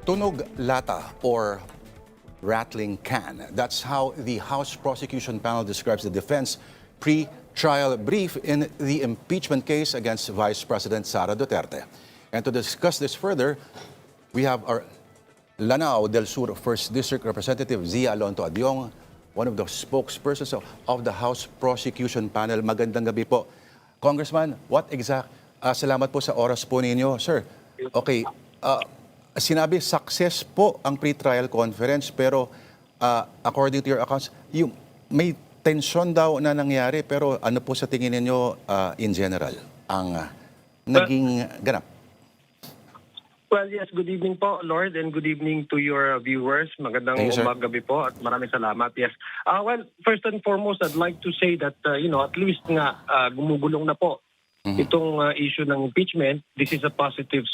Tunog lata or rattling can. That's how the House Prosecution Panel describes the defense pre-trial brief in the impeachment case against Vice President Sara Duterte. And to discuss this further, we have our Lanao del Sur 1st District Representative Zia Alonto Adyong, one of the spokespersons of the House Prosecution Panel. Magandang gabi po. Congressman, salamat po sa oras po ninyo. Sir, okay, sinabi success po ang pre-trial conference pero according to your accounts, may tension daw na nangyari pero ano po sa tingin ninyo in general ang naging ganap? Well, yes, good evening po, Lord, and good evening to your viewers. Magandang gabi po at maraming salamat. Yes. Well, first and foremost, I'd like to say that, at least nga gumugulong na po itong issue ng impeachment. This is a positive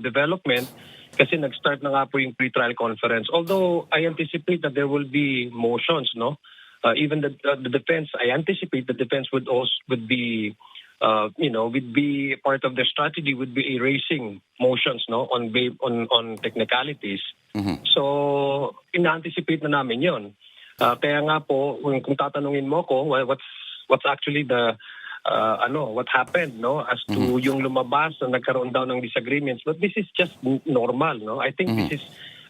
development kasi nag-start na nga po yung pre-trial conference. Although I anticipate that there will be motions, no? Even the defense, I anticipate the defense would be would be part of the strategy would be erasing motions, no, on technicalities. So ina-anticipate na namin 'yon. Kaya nga po kung tatanungin mo ko what's actually the what happened, no, as to yung lumabas na nagkaroon daw ng disagreements, but this is just normal, no. I think this is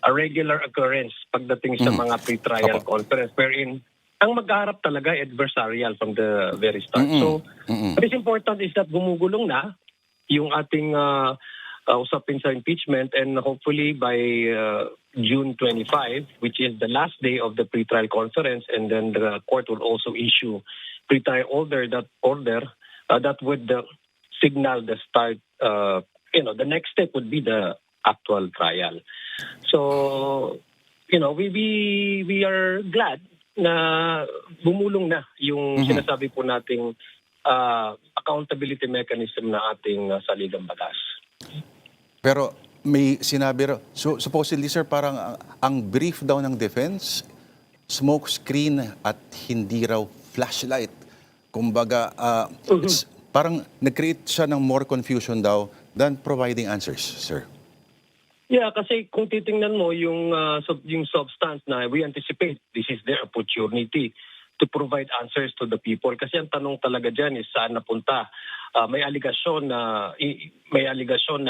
a regular occurrence pagdating sa mga pre-trial conference wherein ang magharap talaga adversarial from the very start. So, what is important is that gumugulong na yung ating usapin sa impeachment, and hopefully by June 25, which is the last day of the pre-trial conference, and then the court will also issue pre-trial order that would signal the start, the next step would be the actual trial. So, we are glad na bumulong na yung sinasabi po nating accountability mechanism na ating saligang batas. Pero may sinabi so supposedly sir, parang ang brief daw ng defense, smoke screen at hindi raw flashlight. Kumbaga, parang nag-create siya ng more confusion daw than providing answers, sir. Yeah, kasi kung titingnan mo yung substance na we anticipate, this is their opportunity to provide answers to the people. Kasi ang tanong talaga dyan is saan napunta. May aligasyon na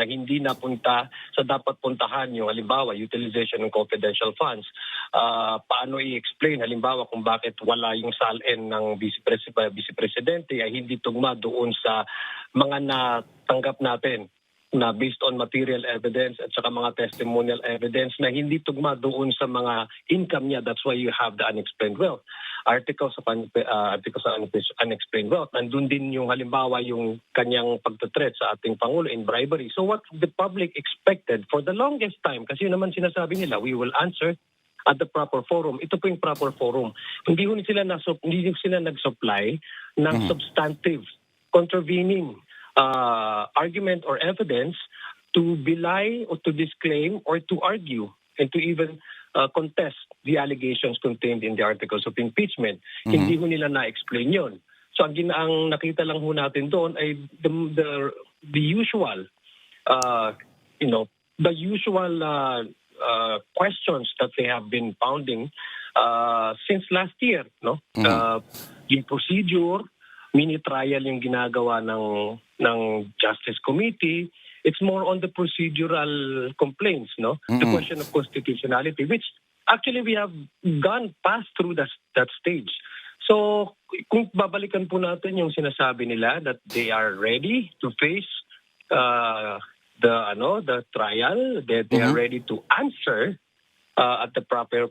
hindi napunta sa dapat puntahan, yung halimbawa utilization ng confidential funds. Paano i-explain halimbawa kung bakit wala yung SALN ng Vice Presidente ay hindi tugma doon sa mga natanggap natin na based on material evidence at saka mga testimonial evidence na hindi tugma doon sa mga income niya. That's why you have the unexplained wealth. Articles of unexplained wealth. Nandun din yung halimbawa yung kanyang pagtutreat sa ating Pangulo in bribery. So what the public expected for the longest time, kasi yun naman sinasabi nila, we will answer at the proper forum. Ito po yung proper forum. Hindi sila nag-supply ng substantive, contravening argument or evidence to belie or to disclaim or to argue and to even contest the allegations contained in the articles of impeachment. Hindi ho nila na-explain yon. So ang nakita lang ho natin doon ay the usual questions that they have been pounding since last year, no? Yung procedure, mini trial yung ginagawa ng Justice Committee. It's more on the procedural complaints, no? The question of constitutionality, which actually we have gone past through that stage. So kung babalikan po natin yung sinasabi nila that they are ready to face the trial, that they are ready to answer at the proper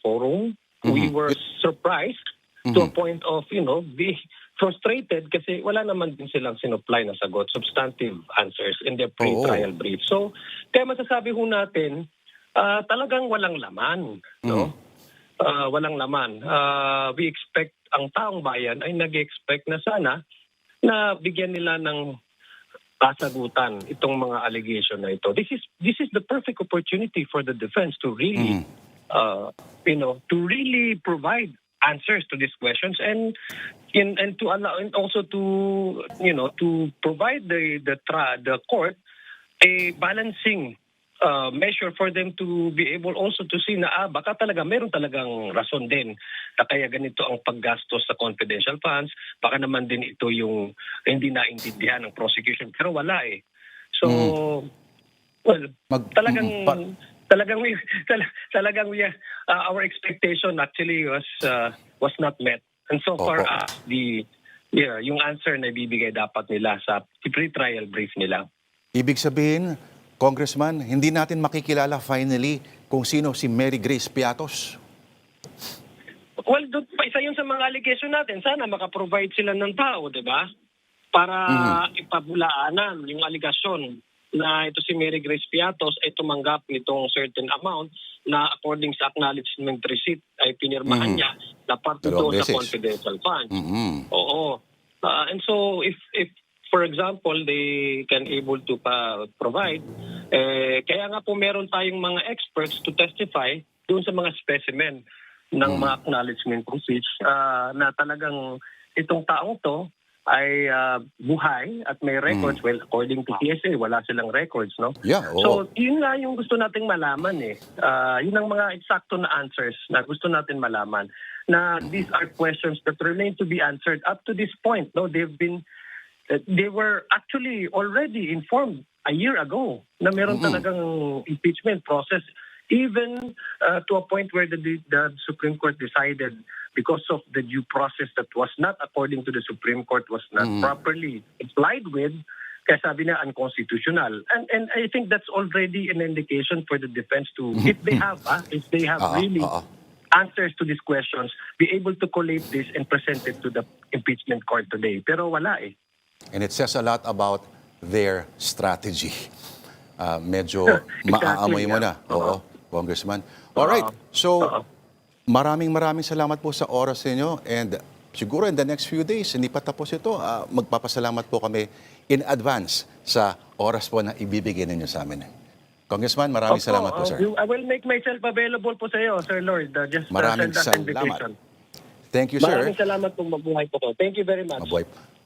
forum. We were surprised to a point of being frustrated kasi wala naman din silang sinupply na sagot, substantive answers in their pre-trial brief. So, kaya masasabi ho natin, talagang walang laman, no? Walang laman. We expect, ang taong bayan ay nag-expect na sana na bigyan nila ng kasagutan itong mga allegation na ito. This is the perfect opportunity for the defense to really to really provide answers to these questions and to allow, and also to provide the court a balancing measure for them to be able also to see na baka talaga meron talagang rason din na kaya ganito ang paggastos sa confidential funds. Baka naman din ito yung hindi naintindihan ng prosecution. Pero wala eh. So, well, our expectation actually was not met. And so far, yung answer na ibibigay dapat nila sa pre-trial brief nila. Ibig sabihin, Congressman, hindi natin makikilala finally kung sino si Mary Grace Piatos. Well, isa yun sa mga allegation natin. Sana makaprovide sila ng tao, di ba? Para ipabulaanan yung allegation na ito si Mary Grace Piatos ay tumanggap nitong certain amount na according sa acknowledgement receipt ay pinirmahan niya na parte doon sa confidential fund. Oo. And so if for example, they can able to provide. Kaya nga po meron tayong mga experts to testify doon sa mga specimen ng mga acknowledgement receipts na talagang itong taong to ay buhay at may records. Well, according to PSA, wala silang records, no? Yeah, So, yun nga yung gusto nating malaman eh. Yun ang mga eksakto na answers na gusto natin malaman. Na these are questions that remain to be answered up to this point. No, they were actually already informed a year ago na meron talagang impeachment process, even to a point where the Supreme Court decided because of the due process that was not according to the Supreme Court was not properly applied with, kaya sabi na unconstitutional. And I think that's already an indication for the defense to, if they have really answers to these questions, be able to collate this and present it to the impeachment court today. Pero wala eh. And it says a lot about their strategy. Medyo maaamoy mo na. Oo, Congressman. Alright, so maraming salamat po sa oras ninyo. And siguro in the next few days, hindi pa tapos ito, magpapasalamat po kami in advance sa oras po na ibibigay ninyo sa amin. Congressman, maraming salamat po, sir. I will make myself available po sa iyo, Sir Lord. Just maraming send that salamat. invitation. Thank you, sir. Maraming salamat po, mabuhay po ko. Thank you very much. Mabuhay.